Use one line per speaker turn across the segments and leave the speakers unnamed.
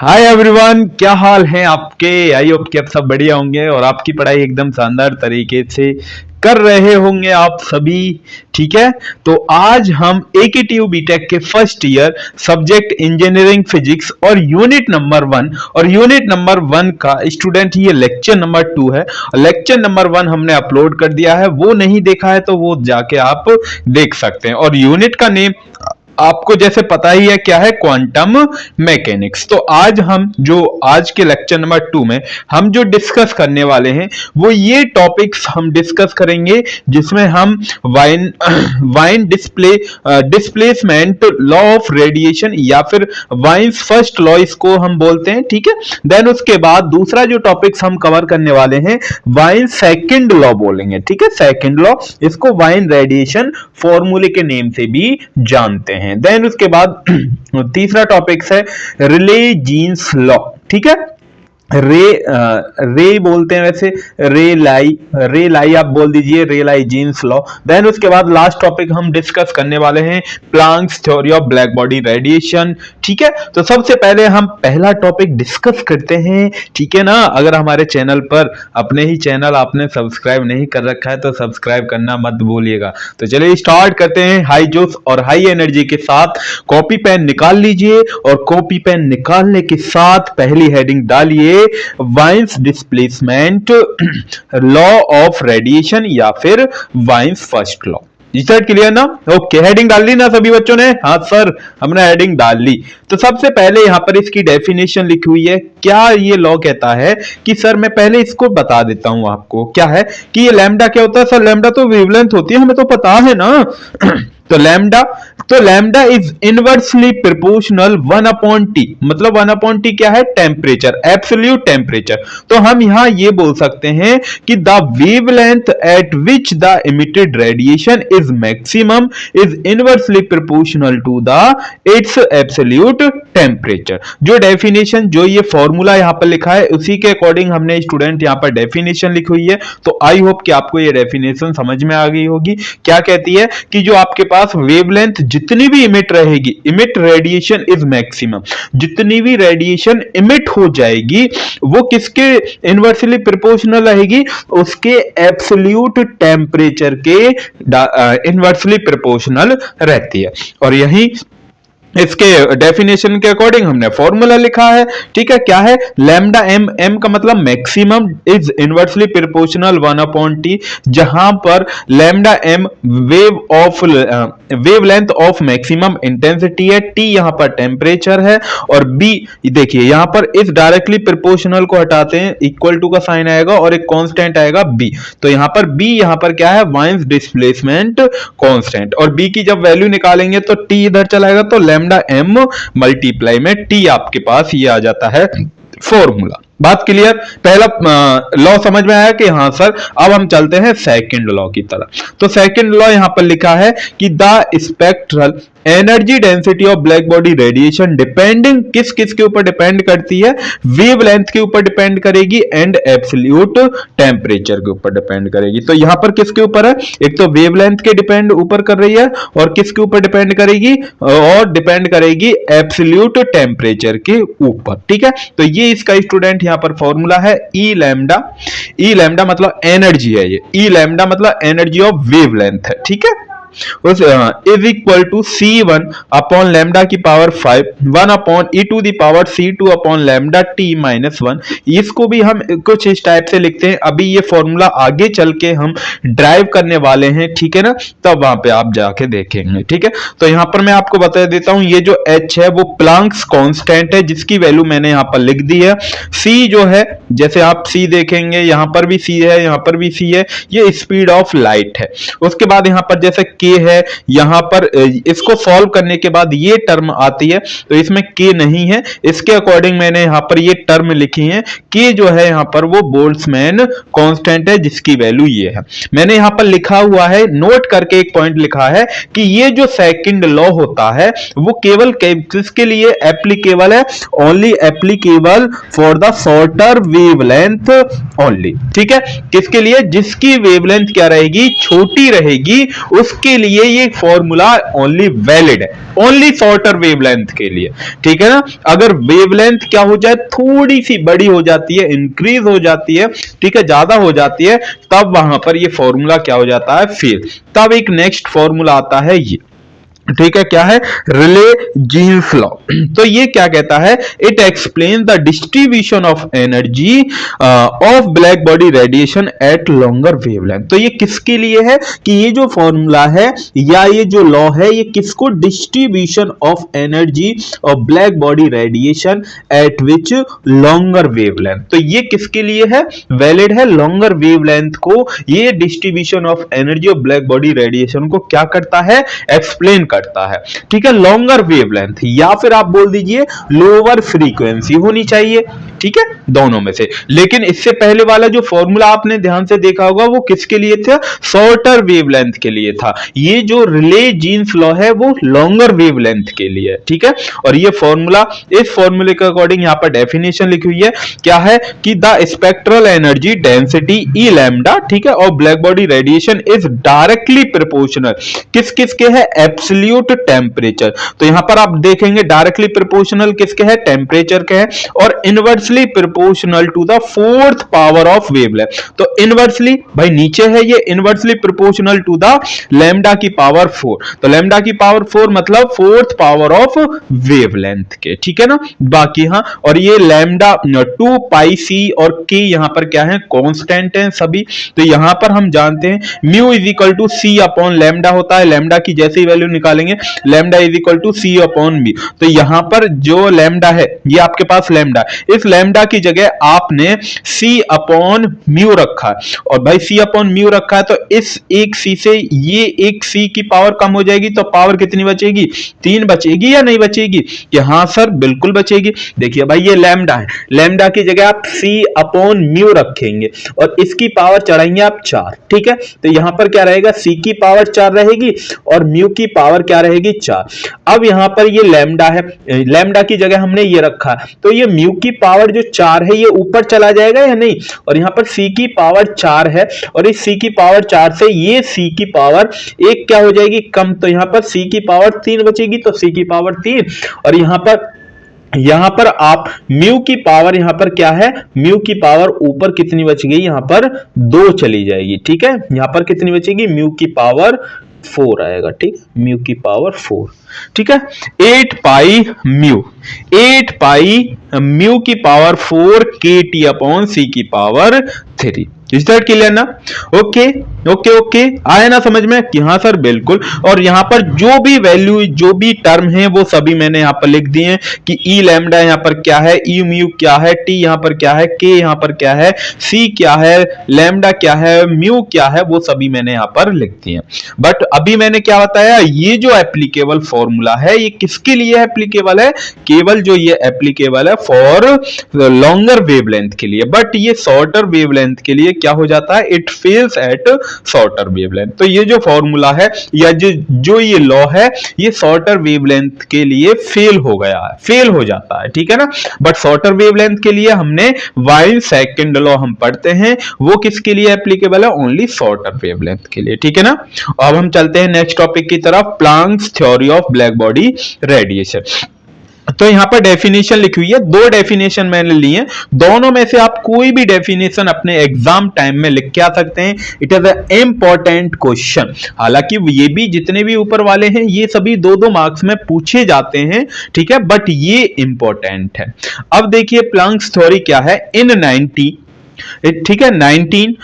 Hi everyone, क्या हाल है आपके। आई होप कि आप सब बढ़िया होंगे और आपकी पढ़ाई एकदम शानदार तरीके से कर रहे होंगे आप सभी। ठीक है, तो आज हम एकेटीयू बीटेक के first year subject engineering physics और यूनिट नंबर 1 और यूनिट नंबर 1 का स्टूडेंट ये लेक्चर नंबर 2 है। लेक्चर नंबर 1 हमने अपलोड कर दिया है, वो नहीं देखा है तो वो जाके आप देख सकते हैं। और यूनिट का नेम आपको जैसे पता ही है क्या है, क्वांटम मैकेनिक्स। तो आज हम जो आज के लेक्चर नंबर 2 में हम जो डिस्कस करने वाले हैं वो ये टॉपिक्स हम डिस्कस करेंगे जिसमें हम wine displacement law of radiation या फिर वाइन्स फर्स्ट लॉ इसको हम बोलते हैं। ठीक है, देन उसके बाद दूसरा जो टॉपिक्स हम कवर करने वाले हैं वाइन सेकंड लॉ बोलेंगे। ठीक है, सेकंड लॉ, इसको वाइन रेडिएशन फॉर्मूले के नेम से भी जानते हैं। देन उसके बाद तीसरा टॉपिक्स है रिले जीन्स लॉ। ठीक है, रे बोलते हैं वैसे, रे लाई आप बोल दीजिए, रे लाई जीन्स लॉ। देन उसके बाद लास्ट टॉपिक हम डिस्कस करने वाले हैं Planck's theory of black body radiation. ठीक है, तो सबसे पहले हम पहला टॉपिक डिस्कस करते हैं। ठीक है ना, अगर हमारे चैनल पर अपने ही चैनल आपने सब्सक्राइब नहीं कर रखा है तो सब्सक्राइब करना मत भूलिएगा। तो चलिए स्टार्ट करते हैं हाई जोश और हाई एनर्जी के साथ। कॉपी पेन निकाल लीजिए और कॉपी पेन निकालने के साथ पहली हेडिंग डालिए Wien's displacement law of radiation या फिर Wien's first law. Result clear ना? ओके, हेडिंग डाल ली ना सभी बच्चों ने? हाँ सर, हमने हेडिंग डाल ली। तो सबसे पहले यहां पर इसकी डेफिनेशन लिखी हुई है। क्या ये लॉ कहता है कि सर मैं पहले इसको बता देता हूं आपको क्या है कि ये लैम्डा क्या होता है। सर लैम्डा तो वेवलेंथ होती है, हमें तो पता है ना। तो lambda is inversely proportional 1/T, मतलब 1/T क्या है? Temperature, absolute temperature. तो हम यहां ये बोल सकते हैं कि the wavelength at which the emitted radiation is maximum is inversely proportional to the its absolute temperature. जो डेफिनेशन, जो ये फॉर्मूला यहां पर लिखा है उसी के अकॉर्डिंग हमने स्टूडेंट यहां पर डेफिनेशन लिखी हुई है। तो आई होप कि आपको ये डेफिनेशन समझ में आ गई होगी। क्या कहती है कि जो आपके पास वेवलेंथ जितनी भी इमिट रहेगी, इमिट रेडिएशन इज मैक्सिमम, जितनी भी रेडिएशन इमिट हो जाएगी वो किसके इनवर्सली प्रोपोर्शनल रहेगी? उसके एब्सोल्यूट टेम्परेचर के इनवर्सली प्रोपोर्शनल रहती है। और यही इसके डेफिनेशन के अकॉर्डिंग हमने फॉर्मूला लिखा है। ठीक है, क्या है? लैम्डा एम, एम का मतलब maximum is inversely proportional 1/T, जहां पर lambda m wavelength of maximum intensity है, टी यहां पर टेम्परेचर है, और बी देखिए यहां पर इस डायरेक्टली प्रोपोर्शनल को हटाते हैं, इक्वल टू का साइन आएगा और एक कांस्टेंट आएगा बी। तो यहां पर बी यहां पर क्या है? Wien's displacement constant. और बी की जब वैल्यू निकालेंगे तो टी इधर चलाएगा तो लैम्डा एम मल्टीप्लाई में टी आपके पास ये आ जाता है फॉर्मूला। बात क्लियर? पहला लॉ समझ में आया कि हाँ सर। अब हम चलते हैं सेकंड लॉ की तरफ। तो सेकंड लॉ यहां पर लिखा है कि the spectral energy density of black body radiation depending, किस किस के ऊपर डिपेंड करती है? वेवलेंथ के ऊपर डिपेंड करेगी एंड एब्सोल्यूट टेम्परेचर के ऊपर डिपेंड करेगी। तो यहां पर किसके ऊपर है? एक तो वेवलेंथ के डिपेंड ऊपर कर रही है और किसके ऊपर डिपेंड करेगी? और डिपेंड करेगी एब्सोल्यूट टेम्परेचर के ऊपर। ठीक है, तो ये इसका स्टूडेंट यहां पर फॉर्मूला है ई लैम्डा। ई लैम्डा मतलब एनर्जी है, ये ई लैम्डा मतलब एनर्जी ऑफ वेवलेंथ है। ठीक है, is equal to C1 upon lambda की power 5 1 upon e to the power C2 upon lambda t minus 1। इसको भी हम कुछ इस टाइप से लिखते हैं। अभी ये फॉर्मूला आगे चल के हम ड्राइव करने वाले हैं, ठीक है ना, तब वहां पे आप जाके देखेंगे। ठीक है, तो यहां पर मैं आपको बता देता हूं, ये जो h है वो प्लांक्स कांस्टेंट है जिसकी वैल्यू मैंने यहां पर लिख दी है। c जो है, जैसे आप c देखेंगे यहां पर भी c है, यहां पर भी c है, ये स्पीड ऑफ लाइट है। उसके बाद यहां पर जैसे k है, यहां पर इसको सॉल्व करने के बाद ये टर्म आती है तो इसमें k नहीं है, इसके अकॉर्डिंग मैंने यहां पर ये टर्म लिखी है। k जो है यहां पर वो बोल्ट्जमैन कांस्टेंट है जिसकी वैल्यू ये है। मैंने यहां पर लिखा हुआ है, नोट करके एक पॉइंट लिखा है कि ये जो सेकंड लॉ होता है वो केवल किसके लिए एप्लीकेबल है? Only applicable for the shorter wavelength only. ठीक है, किसके लिए? जिसकी वेवलेंथ क्या रहेगी? छोटी रहेगी, उसके किसके लिए ये फॉर्मूला ओनली वैलिड है? ओनली शॉर्टर वेवलेंथ के लिए, ठीक है ना। अगर वेवलेंथ क्या हो जाए, थोड़ी सी बड़ी हो जाती है, इंक्रीज हो जाती है, ठीक है, ज्यादा हो जाती है, तब वहां पर ये फॉर्मूला क्या हो जाता है, फेल। तब एक नेक्स्ट फॉर्मूला आता है ये, ठीक है, क्या है, रिले जीन्स लॉ। तो ये क्या कहता है, it explain the distribution of energy of black body radiation at longer wavelength. तो ये किसके लिए है कि ये जो फॉर्मूला है या ये जो लॉ है, ये किसको, distribution of energy of black body radiation eight which longer wavelength. तो ये किसके लिए है, वैलिड है, लॉन्गर वेवलेंथ को ये distribution of energy of black body radiation को क्या करता है, एक्सप्लेन करता है, ठीक है, लॉन्गर वेवलेंथ, या फिर आप बोल दीजिए लोअर फ्रीक्वेंसी होनी चाहिए, ठीक है, दोनों में से। लेकिन इससे पहले वाला जो फॉर्मूला आपने ध्यान से देखा होगा वो किसके लिए था, शॉर्टर वेवलेंथ के लिए था। ये जो रिले जीन्स लॉ है वो लॉन्गर वेवलेंथ के लिए, ठीक है। और ये फॉर्मूला, इस फॉर्मूले के अकॉर्डिंग यहां पर डेफिनेशन लिखी हुई है, क्या है कि the spectral energy density E lambda, ठीक है, और black body radiation is directly proportional, किस किसके है, एब्सोल्यूट टेम्परेचर। तो यहां पर आप देखेंगे डायरेक्टली प्रोपोर्शनल किसके है, टेम्परेचर के है, और inversely proportional to the fourth power of wavelength. तो इनवर्सली भाई नीचे है, ये inversely proportional to the lambda की पावर 4। तो लैम्डा की पावर 4 मतलब फोर्थ पावर ऑफ वेवलेंथ के, ठीक है ना। बाकी हाँ, और ये लैम्डा 2 पाई सी और के यहां पर क्या है, कांस्टेंट है सभी। तो यहां पर हम जानते हैं mu is equal to C upon lambda होता है, लैम्डा की जैसे ही वैल्यू निकालेंगे, lambda is equal to C upon b. तो यहां पर जो लैम्डा है, ये आपके पास लैम्डा, इस लैम्डा की जगह आपने सी अपॉन म्यू रखा है, और भाई सी अपॉन म्यू रखा है, तो इस एक सी से ये एक सी की पावर कम हो जाएगी, तो पावर कितनी बचेगी, 3 बचेगी या नहीं बचेगी, कि हाँ सर बिल्कुल बचेगी। देखिए भाई ये लैम्डा है, लैम्डा की जगह आप सी अपॉन म्यू रखेंगे और इसकी पावर चढ़ाएंगे आप 4, ठीक है। तो यहां पर क्या रहेगा, सी की पावर 4 रहेगी और म्यू की पावर क्या रहेगी, 4। अब यहां पर ये लैम्डा है, लैम्डा की जगह हमने ये रखा, तो ये म्यू की पावर जो 4 है ये ऊपर चला जाएगा या नहीं, और यहां पर सी की पावर 4 है, और इस सी की पावर 4 से ये सी की पावर एक क्या हो जाएगी, कम। तो यहां पर सी की पावर 3 बचेगी, तो सी की पावर 3, और यहां पर आप म्यू की पावर, यहां पर क्या है, म्यू की पावर ऊपर कितनी बच गई, यहां पर 2 चली जाएगी, ठीक है। यहां पर कितनी बचेगी, म्यू की पावर 4 आएगा, ठीक, म्यू की पावर 4, ठीक है। 8 पाई म्यू की पावर 4 के टी अपॉन सी की पावर 3। इज दैट क्लियर ना? ओके ओके ओके, आया ना समझ में कि हाँ सर बिल्कुल। और यहां पर जो भी वैल्यू, जो भी टर्म है वो सभी मैंने यहां पर लिख दिए हैं कि ई लैम्डा यहां पर क्या है, ई म्यू क्या है, टी यहां पर क्या है, के यहां पर क्या है, सी क्या है, लैम्डा क्या है, म्यू क्या है, वो सभी मैंने यहां पर लिख दिए। बट अभी मैंने क्या बताया, ये जो एप्लीकेबल फॉर्मूला है ये किसके लिए एप्लीकेबल है, केवल जो ये एप्लीकेबल है फॉर लॉन्गर वेवलेंथ के लिए, बट ये शॉर्टर वेवलेंथ के लिए क्या हो जाता है, it fails at shorter wavelength. तो ये जो फॉर्मूला है या जो ये लॉ है, ये शॉर्टर वेवलेंथ के लिए फेल हो गया है, फेल हो जाता है, ठीक है ना। बट शॉर्टर वेवलेंथ के लिए हमने वाइल सेकंड लॉ हम पढ़ते हैं, वो किसके लिए एप्लीकेबल है, ओनली शॉर्टर वेवलेंथ के लिए, ठीक है ना। अब हम चलते हैं नेक्स्ट टॉपिक की तरफ, Planck's theory of black body radiation. तो यहां पर डेफिनेशन लिखी हुई है, 2 डेफिनेशन मैंने ली हैं, दोनों में से आप कोई भी डेफिनेशन अपने एग्जाम टाइम में लिख के आ सकते हैं। It is a important question. हालांकि ये भी जितने भी ऊपर वाले हैं ये सभी 2-2 मार्क्स में पूछे जाते हैं, ठीक है, बट ये इंपॉर्टेंट है। अब देखिए प्लांक्स थ्योरी क्या है, इन 90, ठीक है, 19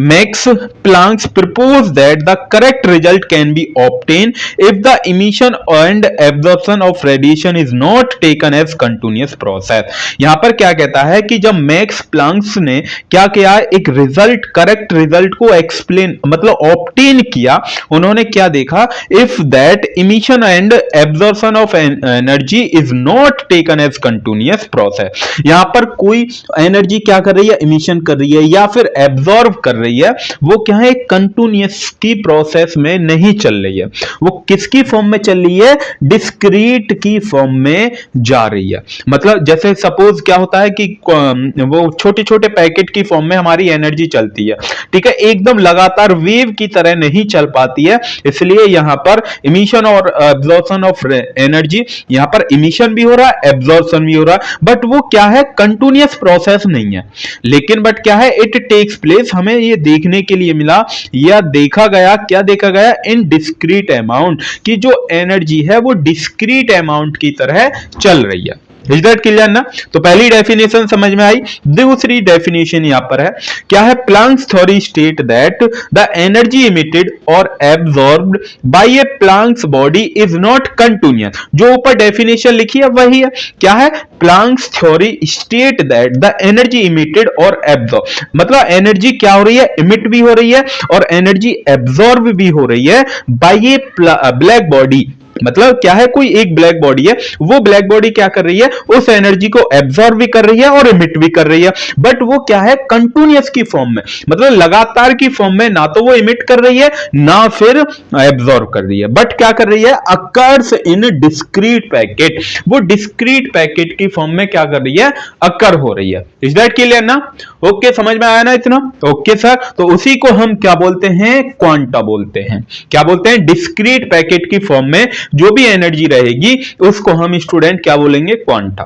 Max Planck's propose that the correct result can be obtain if the emission and absorption of radiation is not taken as continuous process. यहां पर क्या कहता है कि जब मैक्स प्लांक्स ने क्या किया, एक रिजल्ट, करेक्ट रिजल्ट को एक्सप्लेन मतलब ऑब्टेन किया, उन्होंने क्या देखा, if that emission and absorption of energy is not taken as continuous process. यहां पर कोई एनर्जी क्या कर रही है, इमिशन कर रही है या फिर एब्जॉर्ब कर रही है, वो क्या है, कंटिन्यूअस की प्रोसेस में नहीं चल रही है, वो किसकी फॉर्म में चल रही है, डिस्क्रीट की फॉर्म में जा रही है। मतलब जैसे सपोज क्या होता है कि वो छोटे छोटे पैकेट की फॉर्म में हमारी एनर्जी चलती है, ठीक है, एकदम लगातार वेव की तरह नहीं चल पाती है, इसलिए यहां पर इमिशन और एब्जॉर्प्शन ऑफ एनर्जी, यहां पर इमिशन भी हो रहा है, एब्जॉर्प्शन भी हो रहा है, बट वो क्या है, कंटिन्यूअस प्रोसेस नहीं है, लेकिन बट क्या है, इट टेक्स प्लेस, हमें ये देखने के लिए मिला या देखा गया, क्या देखा गया, इन डिस्क्रीट अमाउंट, की जो एनर्जी है वो डिस्क्रीट अमाउंट की तरह चल रही है। इज दैट क्लियर ना? तो पहली डेफिनेशन समझ में आई। दूसरी डेफिनेशन यहां पर है, क्या है, Planck's theory state that the energy emitted और absorbed by a Planck's body is not continuous. जो ऊपर डेफिनेशन लिखी है वही है, क्या है, Planck's theory state that the energy emitted और एब्जॉर्ब, मतलब एनर्जी क्या हो रही है, इमिट भी हो रही है और एनर्जी एब्जॉर्ब भी हो रही है बाय ए ब्लैक बॉडी। मतलब क्या है, कोई एक ब्लैक बॉडी है, वो ब्लैक बॉडी क्या कर रही है, उस एनर्जी को एब्जॉर्ब भी कर रही है और इमिट भी कर रही है, बट वो क्या है, कंटिन्यूअस की फॉर्म में, मतलब लगातार की फॉर्म में, ना तो वो इमिट कर रही है ना फिर एब्जॉर्ब कर रही है, बट क्या कर रही है, अकर्स इन डिस्क्रीट पैकेट, वो डिस्क्रीट पैकेट की फॉर्म में क्या कर रही है, अकर हो रही है। इज दैट क्लियर ना? ओके, समझ में आया ना इतना? ओके सर, तो उसी को हम क्या बोलते हैं, क्वांटा बोलते हैं। क्या बोलते हैं, डिस्क्रीट पैकेट की फॉर्म में जो भी एनर्जी रहेगी उसको हम स्टूडेंट क्या बोलेंगे, क्वांटा।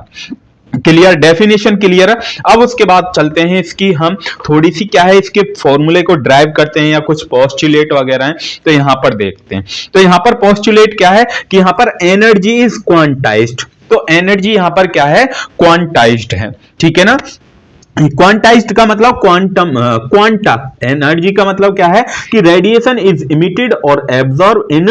क्लियर, डेफिनेशन क्लियर है। अब उसके बाद चलते हैं इसकी, हम थोड़ी सी क्या है, इसके फॉर्मूले को ड्राइव करते हैं या कुछ पोस्टुलेट वगैरह हैं, तो यहां पर देखते हैं। तो यहां पर पोस्टुलेट क्या है कि यहां पर एनर्जी इज क्वांटाइज्ड, तो एनर्जी यहां पर क्या है, क्वांटाइज्ड है, ठीक है ना। क्वांटाइज्ड का मतलब क्वांटम, क्वांटा, एनर्जी का मतलब क्या है कि रेडिएशन इज इमिटेड और absorb in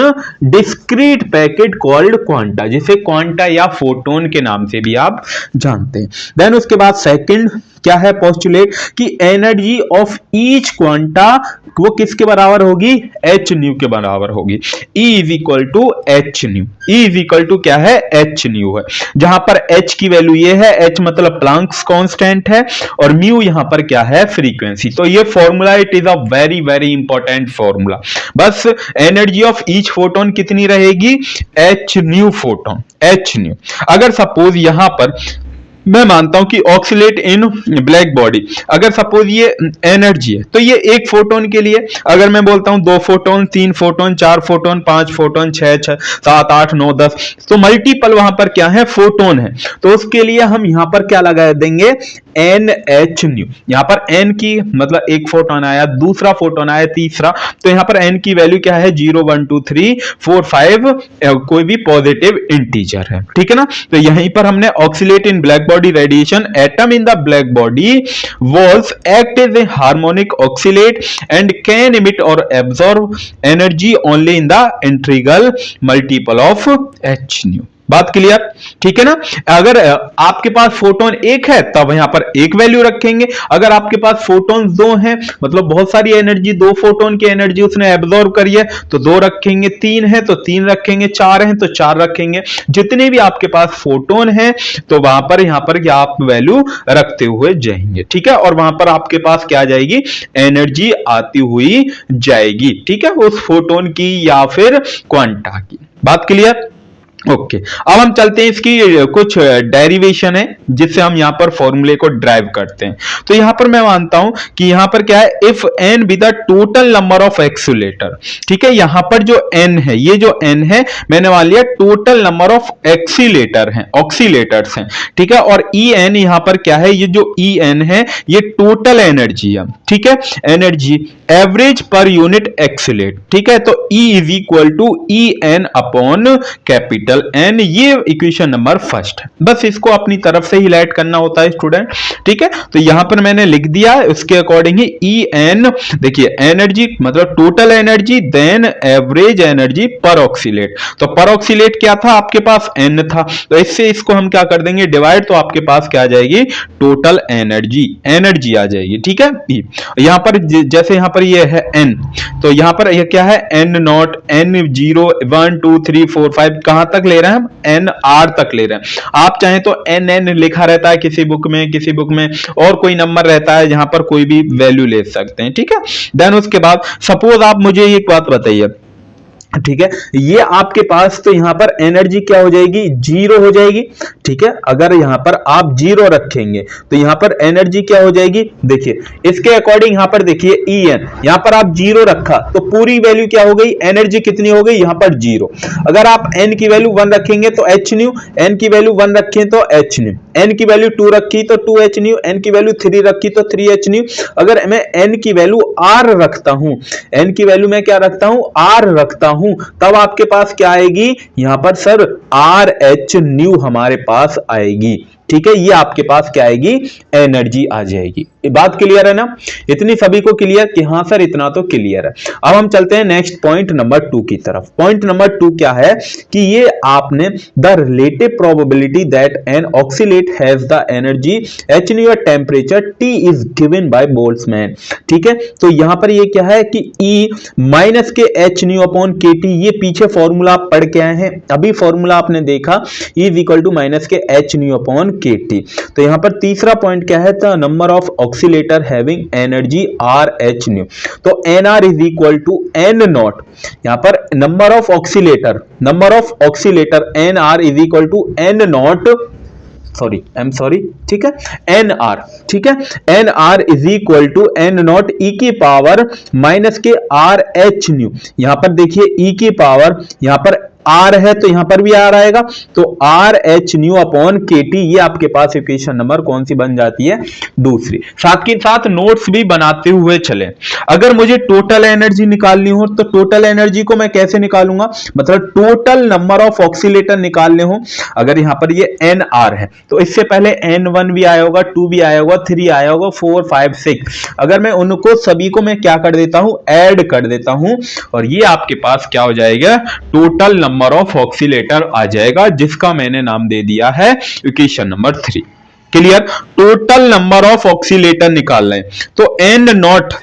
discrete packet called quanta, जिसे क्वांटा या फोटोन के नाम से भी आप जानते हैं। देन उसके बाद सेकंड क्या है पोस्टुलेट कि एनर्जी ऑफ ईच क्वांटा वो किसके बराबर होगी, एच न्यू के बराबर होगी। E is equal to h nu, E is equal to क्या है, एच न्यू है, जहां पर H की वैल्यू ये है, H मतलब प्लैंक्स कांस्टेंट है और म्यू यहां पर क्या है, फ्रीक्वेंसी। तो ये formula it is a very very important formula. बस एनर्जी ऑफ ईच फोटोन कितनी रहेगी, H new photon, H new. अगर सपोज यहां पर मैं मानता हूं कि ऑक्सीलेट इन ब्लैक बॉडी, अगर सपोज ये एनर्जी है तो ये एक फोटोन के लिए, अगर मैं बोलता हूं 2 फोटोन, 3 फोटोन, 4 फोटोन, 5 फोटोन, 6, 7, 8, 9, 10, तो मल्टीपल वहां पर क्या है, फोटोन है, तो उसके लिए हम यहां पर क्या लगा देंगे, एन एच न्यू। यहां पर एन की मतलब एक फोटोन आया, दूसरा फोटोन आया, तीसरा, तो यहां पर एन की वैल्यू क्या है, 0, 1, 2, 3, 4, 5, कोई भी पॉजिटिव इंटीजर है, ठीक है ना। तो यहीं पर हमने oxalate in black body radiation atom in the black body walls act as a harmonic oscillate and can emit or absorb energy only in the integral multiple of h nu। बात clear, ठीक है ना। अगर आपके पास photon एक है तब यहां पर एक वैल्यू रखेंगे, अगर आपके पास फोटोन 2 हैं, मतलब बहुत सारी एनर्जी, 2 फोटोन की एनर्जी उसने एब्जॉर्ब करी है तो 2 रखेंगे, 3 है तो 3 रखेंगे, 4 हैं तो 4 रखेंगे, जितने भी आपके पास फोटोन हैं तो वहां पर यहां पर क्या आप वैल्यू रखते हुए जाएंगे, ठीक है, और वहां पर आपके पास क्या आ जाएगी, एनर्जी आती हुई जाएगी, ठीक है, उस फोटोन की या फिर क्वांटा की। बात क्लियर, ओके। अब हम चलते हैं, इसकी कुछ डेरिवेशन है जिससे हम यहां पर फॉर्मूले को ड्राइव करते हैं। तो यहां पर मैं मानता हूं कि यहां पर क्या है, if n be the total number of accelerator, ठीक है, यहां पर जो n है, ये जो n है मैंने मान लिया टोटल नंबर ऑफ एक्सीलेटर हैं, ऑक्सीलेटर्स हैं, ठीक है, और En यहां पर क्या है, ये जो En है ये टोटल एनर्जी है, ठीक है, energy average per unit oscillate, ठीक है, तो E is equal to En upon capital N, ये इक्वेशन नंबर फर्स्ट है। बस इसको अपनी तरफ से ही लाइट करना होता है स्टूडेंट, ठीक है, तो यहां पर मैंने लिख दिया उसके अकॉर्डिंग ही En, देखिए एनर्जी मतलब total energy then average energy per oscillate, तो पर ऑक्सीलेट क्या था आपके पास, N था, तो इससे इसको हम क्या कर देंगे डिवाइड, तो आपके पास क्या आ जाएगी, टोटल एनर्जी, एनर्जी आ जाएगी, ठीक है। यहां पर जैसे यहां पर ये है N, तो यहां पर यह क्या है, N नॉट, N 0, 1, 2, 3, 4, 5 कहां तक तक ले रहे हैं हम, एन आर तक ले रहे हैं। आप चाहें तो एन एन लिखा रहता है किसी बुक में और कोई नंबर रहता है जहां पर कोई भी वैल्यू ले सकते हैं, ठीक है। देन उसके बाद सपोज आप मुझे एक बात बताइए, ठीक है, ये आपके पास तो यहां पर एनर्जी क्या हो जाएगी, जीरो हो जाएगी, ठीक है। अगर यहां पर आप जीरो रखेंगे तो यहां पर एनर्जी क्या हो जाएगी, देखिए इसके अकॉर्डिंग यहां पर देखिए En, यहां पर आप जीरो रखा तो पूरी वैल्यू क्या हो गई, एनर्जी कितनी हो गई यहां पर जीरो। अगर आप n की वैल्यू 1 रखेंगे तो h न्यू, n की वैल्यू 1 रखें तो h न्यू, n की वैल्यू 2 रखी तो 2h न्यू, n की वैल्यू 3 रखी तो 3h न्यू। अगर मैं n की वैल्यू r रखता हूं, n की वैल्यू मैं क्या रखता हूं, r रखता हूं, तब आपके पास क्या आएगी यहां पर सर, आर एच न्यू हमारे पास आएगी, ठीक है। ये आपके पास क्या आएगी, एनर्जी आ जाएगी। ये बात क्लियर है ना, इतनी सभी को क्लियर कि हाँ सर इतना तो क्लियर है। अब हम चलते हैं नेक्स्ट पॉइंट नंबर 2 की तरफ। पॉइंट नंबर 2 क्या है कि ये आपने the relative probability that an oscillate has the energy h nu at temperature T is given by Boltzmann, ठीक है। तो यहां पर ये क्या है कि E minus k h nu upon KT, ये पीछे फॉर्मूला आप पढ़ के आए हैं, अभी फॉर्मूला आपने देखा, E is equal to minus k h nu upon KT। तो यहां पर तीसरा पॉइंट क्या है, the number of oscillator having energy r h nu. तो nr is equal to n nought, यहां पर number of oscillator nr is equal to n nought, ठीक है, nr, ठीक है, nr is equal to n nought e की power minus k r h nu. यहां पर देखिए e की पावर, यहां पर R है तो यहां पर भी R आएगा, तो are h new upon KT, ये आपके पास इक्वेशन नंबर कौन सी बन जाती है, दूसरी। साथ के साथ नोट्स भी बनाते हुए चले। अगर मुझे टोटल एनर्जी निकालनी हो तो टोटल एनर्जी को मैं कैसे निकालूंगा, मतलब टोटल नंबर ऑफ ऑक्सीलेटर निकालने हो, अगर यहां पर ये NR है तो इससे पहले N1 भी आया होगा, 2 भी आया होगा, 3 आया होगा, 4 5 6, अगर मैं उनको सभी को मैं क्या कर देता हूं, ऐड कर देता हूं, और ये आपके पास क्या हो जाएगा, टोटल नंबर ऑफ ऑक्सीलेटर आ जाएगा, जिसका मैंने नाम दे दिया है equation number 3। Clear, total number of oscillator निकाल रहे हैं तो n not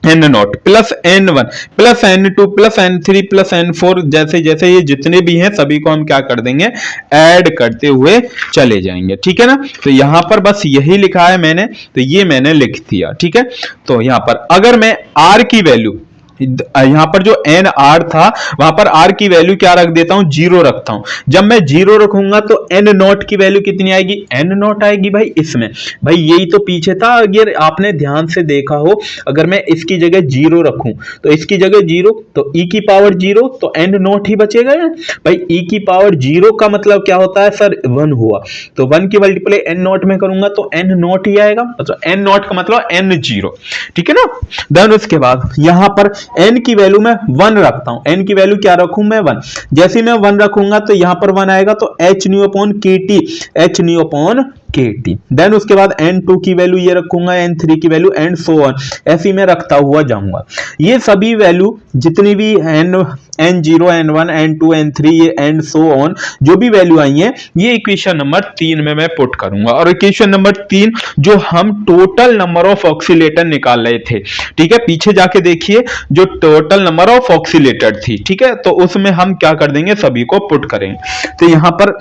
plus n1 plus n2 plus n3 plus n4, जैसे जैसे ये जितने भी हैं सभी को हम क्या कर देंगे, ऐड करते हुए चले जाएंगे, ठीक है ना। तो यहां पर बस यही लिखा है मैंने, तो ये मैंने लिख दिया, ठीक है। तो यहां पर अगर मैं r की वैल्यू, यहां पर जो NR था वहां पर R की वैल्यू क्या रख देता हूं, 0 रखता हूं। जब मैं 0 रखूंगा तो N नॉट की वैल्यू कितनी आएगी, N नॉट आएगी भाई इसमें, भाई यही तो पीछे था। अगर आपने ध्यान से देखा हो, अगर मैं इसकी जगह 0 रखूं तो इसकी जगह 0, तो E की पावर 0, तो N नॉट ही बचेगा ना भाई। E की पावर 0 का मतलब क्या होता है सर, 1 हुआ, तो 1 की मल्टीप्लाई N नॉट में करूंगा तो N नॉट ही आएगा, मतलब N नॉट का मतलब N0, ठीक है ना। देन उसके बाद यहां पर n की वैल्यू मैं 1 रखता हूं, n की वैल्यू क्या रखूं मैं 1, जैसे मैं 1 रखूंगा तो यहां पर 1 आएगा, तो h nu upon KT, h nu upon KT। Then उसके बाद n2 की वैल्यू ये रखूंगा, n3 की वैल्यू, एंड सो ऑन, ऐसे मैं रखता हुआ जाऊंगा। ये सभी वैल्यू जितनी भी n0 n1 n2 n3 and so on, जो भी वैल्यू आई है ये इक्वेशन नंबर 3 में मैं पुट करूंगा। और इक्वेशन नंबर 3 जो हम टोटल नंबर ऑफ ऑक्सीलेटर निकाल रहे थे, ठीक है, पीछे जाके देखिए जो टोटल नंबर ऑफ ऑक्सीलेटर थी, ठीक है, तो उसमें हम क्या कर देंगे, सभी को पुट करेंगे। तो यहां पर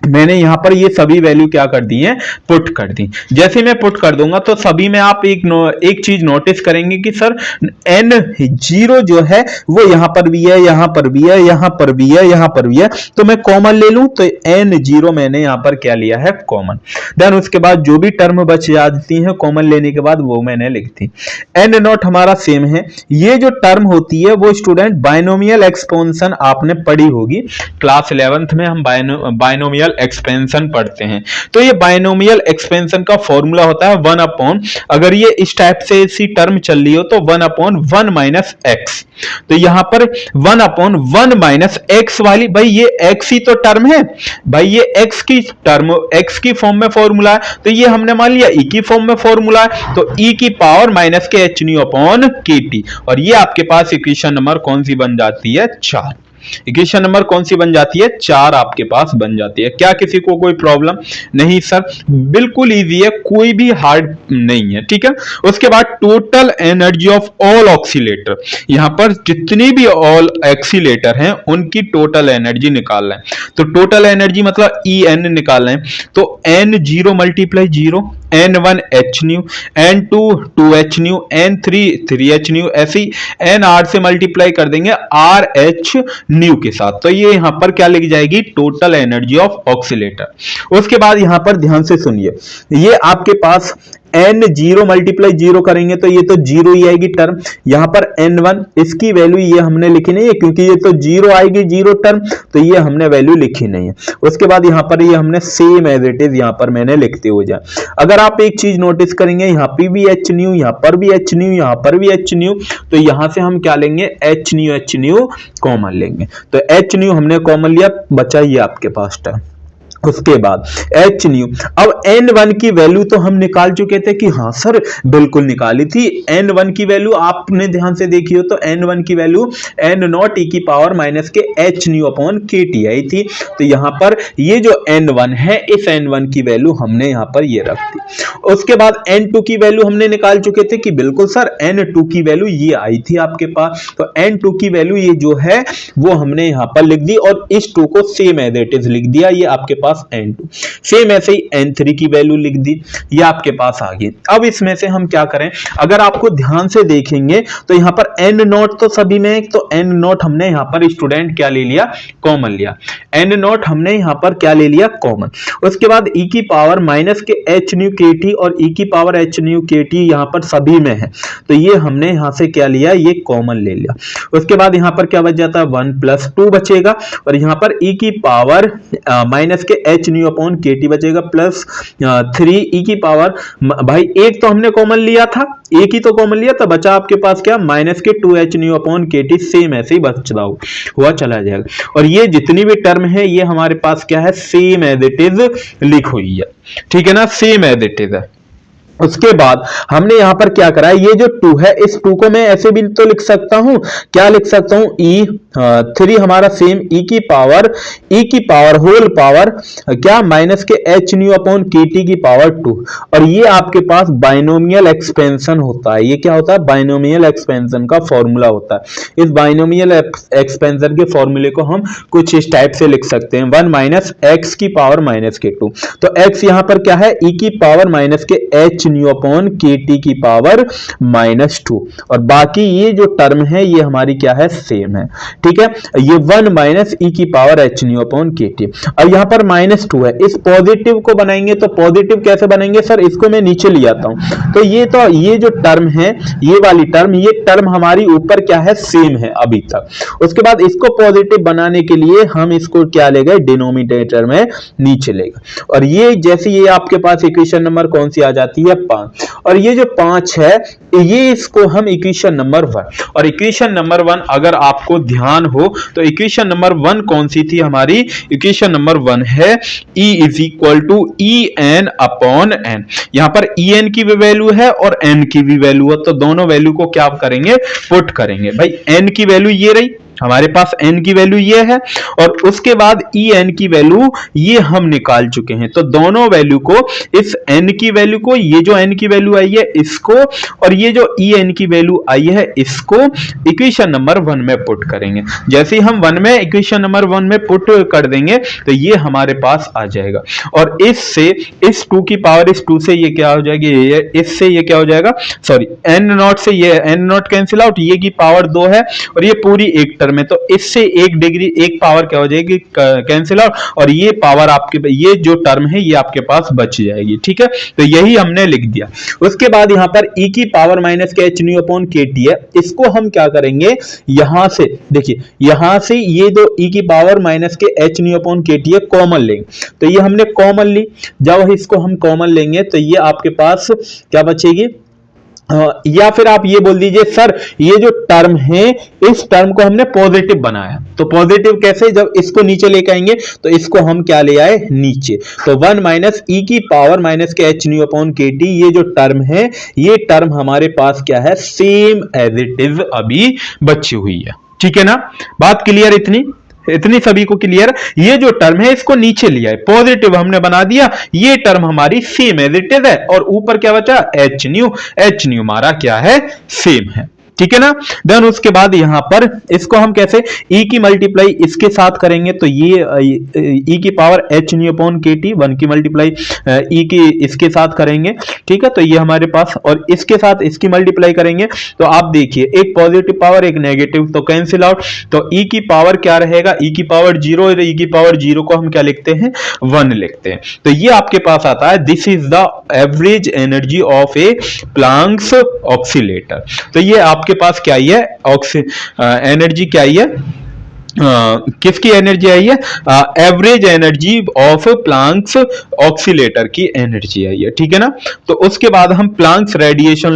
मैंने यहां पर ये सभी वैल्यू क्या कर दी है, पुट कर दी। जैसे मैं पुट कर दूंगा तो सभी में आप एक चीज नोटिस करेंगे कि सर n0 जो है वो यहां पर भी है, यहां पर भी है, यहां पर भी है, यहां पर भी है, तो मैं कॉमन ले लूं तो n0 मैंने यहां पर क्या लिया है, कॉमन। देन उसके बाद जो भी टर्म बच जाती है कॉमन लेने के बाद वो मैंने लिख दी। n नॉट हमारा सेम है। ये जो टर्म होती है वो स्टूडेंट बाइनोमियल एक्सपेंशन आपने पढ़ी होगी, क्लास 11th में हम बाइनोमियल एक्सपेंशन पढ़ते हैं। तो ये बाइनोमियल एक्सपेंशन का फॉर्मूला होता है 1 अपॉन, अगर ये इस टाइप से इसी टर्म चल रही हो तो 1 अपॉन 1 माइनस एक्स। तो यहां पर 1 अपॉन 1 माइनस एक्स वाली, भाई ये एक्स ही तो टर्म है, भाई ये एक्स की टर्म एक्स की फॉर्म में फॉर्मूला है, तो ये हमने मान लिया ई की फॉर्म में फॉर्मूला है, तो ई की पावर माइनस के एच न्यू अपॉन KT, और ये आपके पास इक्वेशन नंबर कौन सी बन जाती है, 4। इक्वेशन नंबर कौन सी बन जाती है, 4 आपके पास बन जाती है। क्या किसी को कोई प्रॉब्लम? नहीं सर, बिल्कुल इजी है, कोई भी हार्ड नहीं है, ठीक है। उसके बाद total energy of all oscillator, यहां पर जितनी भी ऑल ऑक्सीलेटर हैं उनकी टोटल एनर्जी निकाल रहे हैं। तो टोटल एनर्जी मतलब ई एन निकाल रहे हैं, तो n 0 multiply 0, N1 H nu, N2 2H nu, N3 3H nu, ऐसे ही NR से मल्टीप्लाई कर देंगे RH न्यू के साथ। तो ये यहां पर क्या लिख जाएगी, टोटल एनर्जी ऑफ ऑक्सीलेटर। उसके बाद यहां पर ध्यान से सुनिए, ये आपके पास N0 मल्टीप्लाई 0 करेंगे तो ये तो 0 ही आएगी टर्म। यहां पर N1 इसकी वैल्यू ये हमने लिखी नहीं है क्योंकि ये तो 0 आएगी 0 टर्म, तो ये हमने वैल्यू लिखी नहीं है। उसके बाद यहां पर ये हमने सेम एज इट इज यहां पर मैंने लिखते हो जाए। अगर आप एक चीज नोटिस करेंगे, यहां पे भी H न्यू, यहां पर भी H न्यू, यहां पर भी H न्यू, तो यहां से हम क्या लेंगे, H न्यू कॉमन लेंगे। तो H न्यू हमने कॉमन लिया, बचा ये आपके पास टर्म। उसके बाद H न्यू, अब N1 की वैल्यू तो हम निकाल चुके थे कि हाँ सर बिल्कुल निकाली थी। N1 की वैल्यू आपने ध्यान से देखी हो तो N1 की वैल्यू N0 e की power minus k H nu upon KT आई थी। तो यहां पर ये जो N1 है, इस N1 की वैल्यू हमने यहां पर ये रख दी। उसके बाद N2 की वैल्यू हमने निकाल चुके थे कि बिल्कुल सर N2 की वैल्यू ये आई थी आपके पास, तो N2 की वैल्यू ये जो है वो हमने यहां पर लिख दी और इस 2 को सेम एज इट इज लिख दिया, ये आपके पास N2। सेम ऐसे ही N3 की वैल्यू लिख दी, ये आपके पास आ गई। अब इसमें से हम क्या करें, अगर आपको ध्यान से देखेंगे तो यहां पर N0 तो सभी में, तो N0 हमने यहां पर स्टूडेंट क्या ले लिया, कॉमन लिया। N0 हमने यहां पर क्या ले लिया, कॉमन। उसके बाद e की power minus k H new KT और e की पावर H न्यू KT यहां पर सभी में है, तो ये हमने यहां से क्या लिया, ये कॉमन ले लिया। उसके बाद यहां पर क्या बच जाता है, 1 + 2 बचेगा और यहां पर e की power minus k H nu upon KT बचेगा प्लस 3 e की पावर, भाई एक तो हमने कॉमन लिया था, एक ही तो कॉमन लिया था, बचा आपके पास क्या, माइनस के 2H new upon KT, same ऐसे ही बचता हुआ चला जाएगा। और ये जितनी भी टर्म है ये हमारे पास क्या है, सेम एज इट इज लिख हुई है, ठीक है ना, सेम एज इट इज है। उसके बाद हमने यहां पर क्या करा है, ये जो 2 है, इस 2 को मैं ऐसे भी तो लिख सकता हूं, क्या लिख सकता हूं, E3 हमारा सेम e की पावर होल पावर क्या, minus k H nu upon KT की पावर 2। और ये आपके पास बाइनोमियल एक्सपेंशन होता है, ये क्या होता है, बाइनोमियल एक्सपेंशन का फॉर्मूला होता है। इस बाइनोमियल एक्सपेंशन के फॉर्मूले को हम कुछ इस टाइप से लिख सकते हैं, 1 माइनस x की पावर माइनस के 2। तो x यहां पर क्या है, e की power minus k H nu upon KT की पावर -2 और बाकी ये जो टर्म है ये हमारी क्या है, सेम है, ठीक है। ये 1 माइनस e की power H nu upon KT। अब यहां पर -2 है, इस पॉजिटिव को बनाएंगे तो पॉजिटिव कैसे बनेंगे सर, इसको मैं नीचे ले आता हूं, तो ये जो टर्म है, ये वाली टर्म, ये टर्म हमारी ऊपर क्या है, सेम है अभी तक। उसके बाद इसको पॉजिटिव बनाने के लिए हम इसको क्या ले गए, डिनोमिनेटर में नीचे ले गए। और ये जैसे ये आपके पास इक्वेशन नंबर कौन सी आ जाती है, 5। और ये जो 5 है, ये इसको हम इक्वेशन नंबर 1, और इक्वेशन नंबर 1 अगर आपको ध्यान हो तो इक्वेशन नंबर 1 कौन सी थी हमारी, इक्वेशन नंबर 1 है E = En अपॉन n। यहां पर En की भी वैल्यू है और n की भी वैल्यू है, तो दोनों वैल्यू को क्या करेंगे, पुट करेंगे। भाई n की वैल्यू ये रही हमारे पास, n की वैल्यू ये है और उसके बाद En की वैल्यू ये हम निकाल चुके हैं। तो दोनों वैल्यू को, इस n की वैल्यू को, ये जो n की वैल्यू आई है इसको, और ये जो En की वैल्यू आई है इसको इक्वेशन नंबर 1 में पुट करेंगे। जैसे ही हम 1 में इक्वेशन नंबर 1 में पुट कर देंगे तो ये हमारे पास आ जाएगा। और इससे इस 2 की पावर इस 2 से ये क्या हो जाएगी, ये इससे ये क्या हो जाएगा, सॉरी n0 से ये n0 कैंसिल आउट, ये की पावर 2 है और ये पूरी एक में, तो इससे 1 डिग्री 1 पावर क्या हो जाएगी, कैंसिल आउट, और ये पावर आपके, ये जो टर्म है ये आपके पास बच जाएगी, ठीक है। तो यही हमने लिख दिया। उसके बाद यहां पर e की power minus k H nu upon KT है, इसको हम क्या करेंगे, यहां से देखिए, यहां से ये जो e की power minus k H nu upon KT है कॉमन लेंगे, तो ये हमने कॉमन ली। जब इसको हम कॉमन लेंगे तो ये आपके पास क्या बचेगी, या फिर आप ये बोल दीजिए सर ये जो टर्म है इस टर्म को हमने पॉजिटिव बनाया, तो पॉजिटिव कैसे, जब इसको नीचे लेके आएंगे तो इसको हम क्या ले आए, नीचे। तो 1 माइनस e की power minus k H nu upon KT, ये जो टर्म है ये टर्म हमारे पास क्या है, सेम एज इट इज अभी बची हुई है। ठीक है ना, बात क्लियर, इतनी इतनी सभी को क्लियर। ये जो टर्म है इसको नीचे लिया है, पॉजिटिव हमने बना दिया, ये टर्म हमारी सेम एज इट इज है, और ऊपर क्या बचा, एच न्यू हमारा क्या है, सेम है, ठीक है ना। देन उसके बाद यहां पर इसको हम कैसे e की मल्टीप्लाई इसके साथ करेंगे, तो ये e की पावर एच न्यू अपॉन के टी, 1 की मल्टीप्लाई e की इसके साथ करेंगे, ठीक है, तो ये हमारे पास, और इसके साथ इसकी मल्टीप्लाई करेंगे, तो आप देखिए एक पॉजिटिव पावर एक नेगेटिव, तो कैंसिल आउट, तो e की पावर क्या रहेगा, e की पावर 0, और e की पावर 0 को हम क्या लिखते हैं, 1 लिखते हैं, तो ये आपके पास आता है, this is the average energy of A Planck's oscillator. तो ये आपके पास क्या ही है, एनर्जी क्या ही है, किसकी एनर्जी आई है, average energy of Planck's oscillator की एनर्जी आई है, ठीक है ना। तो उसके बाद हम प्लांक्स रेडिएशन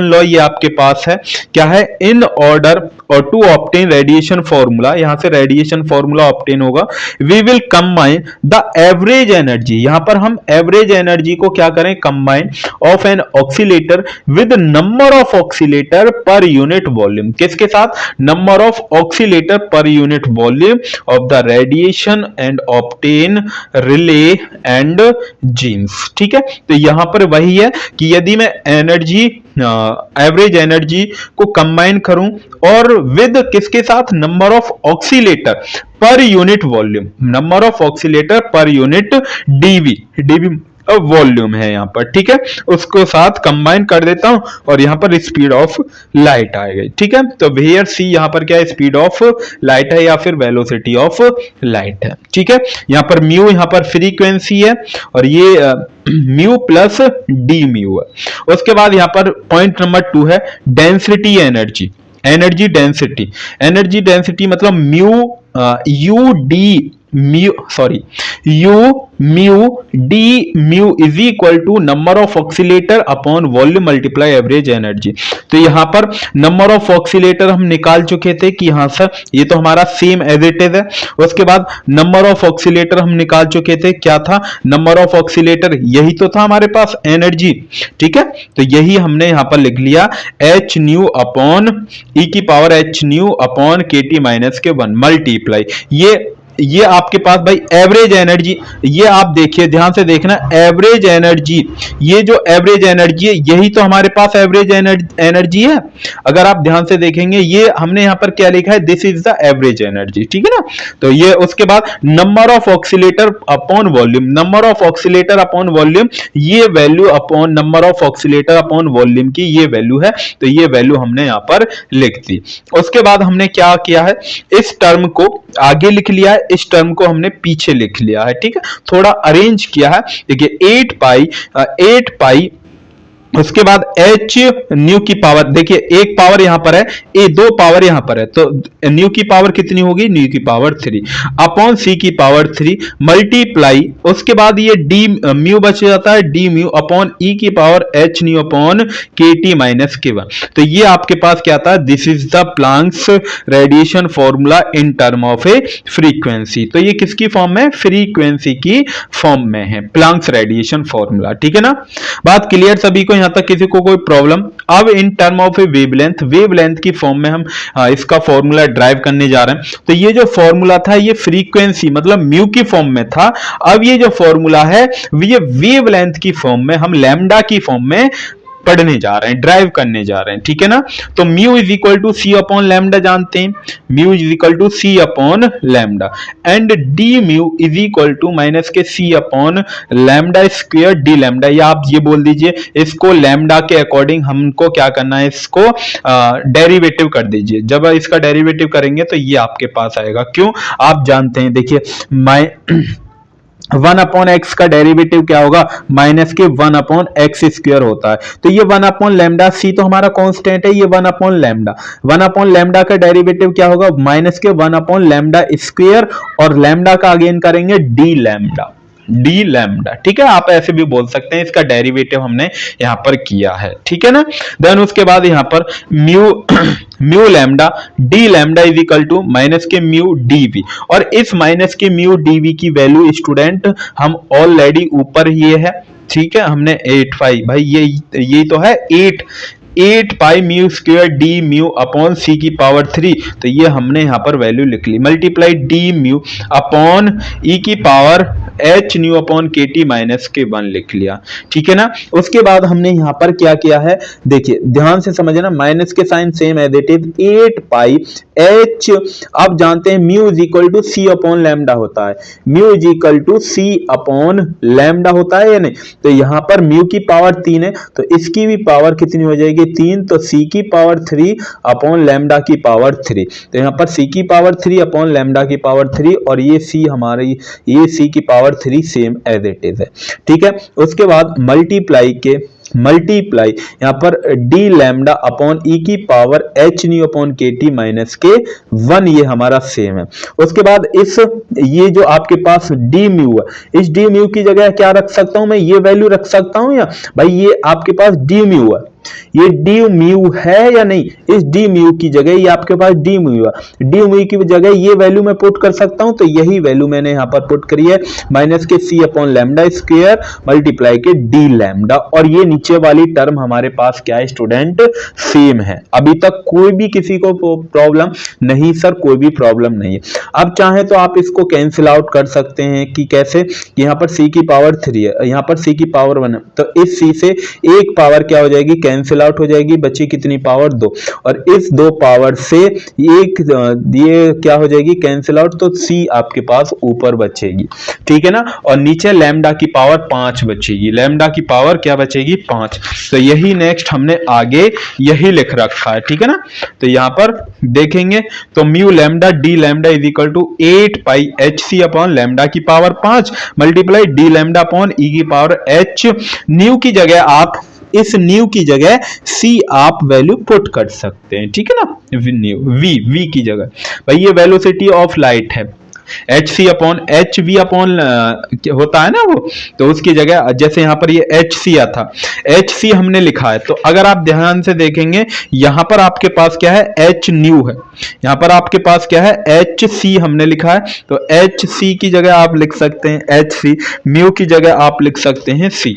लॉ ये आपके पास है, क्या है, इन ऑर्डर और टू ऑब्टेन रेडिएशन फॉर्मूला, यहां से रेडिएशन फॉर्मूला ऑब्टेन होगा, we will combine the average energy, यहां पर हम एवरेज एनर्जी को क्या करें, combine of an oscillator with number of oscillator per unit volume, किसके साथ, number of oscillator per unit volume of the radiation and obtain Rayleigh and Jeans, ठीक है। तो यहां पर वही है कि यदि मैं एनर्जी एवरेज एनर्जी को कंबाइन करूं और विद किसके साथ, number of oscillator per unit volume, number of oscillator per unit d v volume है यहां पर, ठीक है, उसको साथ कंबाइन कर देता हूं, और यहां पर स्पीड ऑफ लाइट आ गई, ठीक है। तो वेयर सी यहां पर क्या है, स्पीड ऑफ लाइट है या फिर वेलोसिटी ऑफ लाइट है, ठीक है। यहां पर म्यू यहां पर फ्रीक्वेंसी है, और ये म्यू प्लस डी म्यू है। उसके बाद यहां पर पॉइंट नंबर 2 है डेंसिटी एनर्जी डेंसिटी मतलब u d mu d mu is equal to number of oscillator upon volume multiply average energy. तो यहां पर नंबर ऑफ ऑक्सीलेटर हम निकाल चुके थे कि यहां से ये तो हमारा सेम एज इट इज है। उसके बाद नंबर ऑफ ऑक्सीलेटर हम निकाल चुके थे, क्या था, नंबर ऑफ ऑक्सीलेटर यही तो था हमारे पास एनर्जी, ठीक है। तो यही हमने यहां पर लिख लिया एच न्यू अपॉन ई की पावर एच न्यू अपॉन के टी माइनस के 1 मल्टीप्लाई ये आपके पास भाई एवरेज एनर्जी, ये आप देखिए ध्यान से देखना, एवरेज एनर्जी, ये जो एवरेज एनर्जी है यही तो हमारे पास एवरेज एनर्जी है। अगर आप ध्यान से देखेंगे ये हमने यहां पर क्या लिखा है, this is the average energy, ठीक है ना। तो ये उसके बाद number of oscillator upon volume, number of oscillator upon volume, ये value upon number of oscillator upon volume की ये वैल्यू है, तो ये वैल्यू हमने यहां पर लिख दी। उसके बाद हमने क्या किया है, इस टर्म को आगे लिख लिया है, इस टर्म को हमने पीछे लिख लिया है, ठीक है, थोड़ा अरेंज किया है। देखिए 8 पाई उसके बाद एच न्यू की पावर, देखिए एक पावर यहां पर है, दो पावर यहां पर है, तो न्यू की पावर कितनी होगी, न्यू की पावर 3 अपॉन सी की पावर 3 मल्टीप्लाई, उसके बाद ये डी म्यू बच जाता है, डी म्यू अपॉन ई की पावर एच न्यू अपॉन के टी माइनस के 1। तो ये आपके पास क्या आता है, this is the Planck's radiation formula in term of A frequency. तो ये किसकी फॉर्म में, फ्रीक्वेंसी की फॉर्म में है प्लांक्स रेडिएशन फॉर्मूला, ठीक है ना। बात क्लियर सभी को, यहां तक किसी को कोई प्रॉब्लम। अब in term of A wavelength की फॉर्म में हम इसका फॉर्मूला ड्राइव करने जा रहे हैं। तो ये जो फॉर्मूला था ये फ्रीक्वेंसी मतलब म्यू की फॉर्म में था, अब ये जो फॉर्मूला है ये वेवलेंथ की फॉर्म में, हम लैम्डा की फॉर्म में पढ़ने जा रहे हैं, ड्राइव करने जा रहे हैं, ठीक है ना। तो mu is equal to C upon lambda जानते हैं, mu is equal to C upon lambda, and D mu is equal to minus के C upon lambda square D lambda, या आप ये बोल दीजिए इसको लैम्डा के अकॉर्डिंग हमको क्या करना है, इसको डेरिवेटिव कर दीजिए। जब इसका डेरिवेटिव करेंगे तो ये आपके पास आएगा, क्यों आप जानते हैं, देखिए 1 अपॉन एक्स का डेरिवेटिव क्या होगा, माइनस के 1 अपॉन एक्स स्क्वायर होता है। तो ये 1 अपॉन लैम्डा, सी तो हमारा कांस्टेंट है, ये 1 अपॉन लैम्डा, 1 अपॉन लैम्डा का डेरिवेटिव क्या होगा, माइनस के 1 अपॉन लैम्डा स्क्वायर, और लैम्डा का अगेन करेंगे डी लैम्डा, ठीक है, आप ऐसे भी बोल सकते हैं, इसका डेरिवेटिव हमने यहां पर किया है, ठीक है ना। देन उसके बाद यहां पर mu lambda D lambda is equal to minus k mu d v, और इस माइनस के म्यू डीवी की वैल्यू स्टूडेंट हम ऑलरेडी ऊपर ये है, ठीक है, हमने 8 5 भाई ये तो है 8 8 pi mu square D mu upon C की पावर 3, तो ये हमने यहाँ पर वैल्यू लिख ली, multiply D mu upon E की पावर एच न्यू अपॉन के टी माइनस के 1 लिख लिया, ठीक है ना। उसके बाद हमने यहाँ पर क्या किया है, देखिए ध्यान से समझना, minus k sign same as it is, 8 pi h, आप जानते हैं mu is equal to C upon lambda होता है, mu is equal to C upon lambda होता है या नहीं। तो यहाँ पर म्यू की पावर 3 है, तो इसकी भी पावर कितनी हो जाएगी 3, तो सी की पावर 3 अपॉन लैम्डा की पावर 3, तो यहाँ पर सी की पावर 3 अपॉन लैम्डा की पावर 3, और ये सी हमारी, ये सी की power 3 same as it is है, ठीक है। उसके बाद मल्टीप्लाई यहाँ पर डी लैम्डा अपॉन ई की पावर एच न्यू अपॉन के टी माइनस के 1, ये हमारा सेम है। उसके बाद इस, ये जो आपके पास डी म्यू है, इस डी म्यू की जगह क्या रख सकता हूं मैं, ये वैल्यू रख सकता हूं, या भाई ये आपके पास डी म्यू है, ये डी म्यू है या नहीं, इस डी म्यू की जगह ये आपके पास डी म्यू है, डी म्यू की जगह ये वैल्यू मैं पुट कर सकता हूं, तो यही वैल्यू मैंने यहां पर पुट करी है, माइनस के C upon lambda square multiply के डी लैम्डा, और ये नीचे वाली टर्म हमारे पास क्या है स्टूडेंट, सेम है। अभी तक कोई भी किसी को प्रॉब्लम नहीं सर, कोई भी प्रॉब्लम नहीं है। अब चाहे तो आप इसको कैंसिल आउट कर सकते हैं कि कैसे, यहाँ पर सी की पावर 3 है, यहाँ पर सी की पावर 1 है, तो इस सी से एक पावर क्या हो जाएगी, कैंसिल आउट हो जाएगी, बची कितनी पावर 2, और इस 2 पावर से एक ये क्या हो जाएगी कैंसिल आउट, तो सी आपके पास ऊपर बचेगी, ठीक है ना, और नीचे लैम्डा की पावर 5 बचेगी, लैम्डा की पावर क्या बचेगी 5, तो यही नेक्स्ट हमने आगे यही लिख रखा है, ठीक है ना। तो यहां पर देखेंगे तो mu lambda D lambda is equal to 8 pi H C upon lambda की power 5 multiply D lambda upon E की पावर एच, न्यू की जगह आप, इस न्यू की जगह सी आप वैल्यू पुट कर सकते हैं, ठीक है ना, वी की जगह, भाई ये वेलोसिटी ऑफ लाइट है, एच सी अपॉन एच वी अपॉन होता है ना वो, तो उसकी जगह जैसे यहां पर ये एच सी था, एच सी हमने लिखा है, तो अगर आप ध्यान से देखेंगे यहां पर आपके पास क्या है एच न्यू है, यहां पर आपके पास क्या है एच सी हमने लिखा है, तो एच सी की जगह आप लिख सकते हैं एच सी, म्यू की जगह आप लिख सकते हैं सी,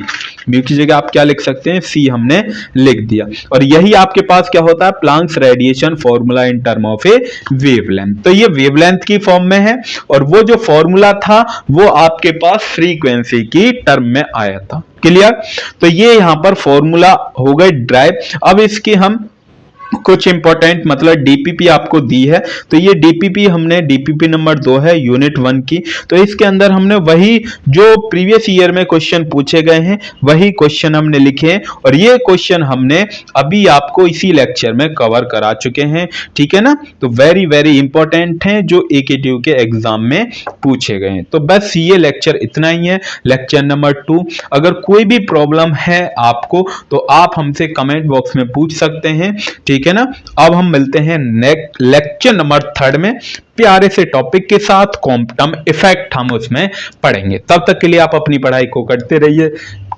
म्यू की जगह आप क्या लिख सकते हैं सी हमने लिख दिया, और यही आपके पास क्या होता है Planck's radiation formula in term of A wavelength, तो ये वेवलेंथ की फॉर्म में है, और वो जो फॉर्मूला था वो आपके पास फ्रीक्वेंसी की टर्म में आया था, क्लियर। तो ये यहां पर फॉर्मूला हो गए ड्राइव। अब इसकी हम कुछ इंपॉर्टेंट मतलब डीपीपी आपको दी है, तो ये डीपीपी हमने डीपीपी नंबर 2 है यूनिट 1 की, तो इसके अंदर हमने वही जो प्रीवियस ईयर में क्वेश्चन पूछे गए हैं वही क्वेश्चन हमने लिखे हैं, और ये क्वेश्चन हमने अभी आपको इसी लेक्चर में कवर करा चुके हैं, ठीक है ना। तो वेरी वेरी इंपॉर्टेंट हैं जो एकेटीयू के एग्जाम में पूछे गए हैं। तो बस ये लेक्चर इतना ही है, लेक्चर नंबर 2। अगर कोई भी प्रॉब्लम है आपको तो आप हमसे कमेंट बॉक्स में पूछ सकते हैं, ठीक है ना। अब हम मिलते हैं नेक्स्ट लेक्चर नंबर 3 में प्यारे से टॉपिक के साथ, क्वांटम इफेक्ट हम उसमें पढ़ेंगे। तब तक के लिए आप अपनी पढ़ाई को करते रहिए,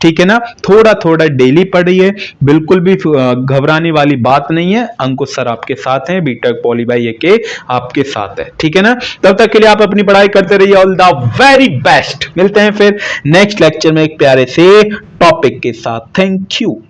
ठीक है ना। थोड़ा थोड़ा डेली पढ़िए, बिल्कुल भी घबराने वाली बात नहीं है। अंकुश सर आपके साथ हैं, बीटेक पॉली बाई के आपके साथ है, ठीक है ना। तब तक के लिए आप अपनी पढ़ाई करते रहिए। All the very best. मिलते हैं फिर नेक्स्ट लेक्चर में एक प्यारे से टॉपिक के साथ। Thank you.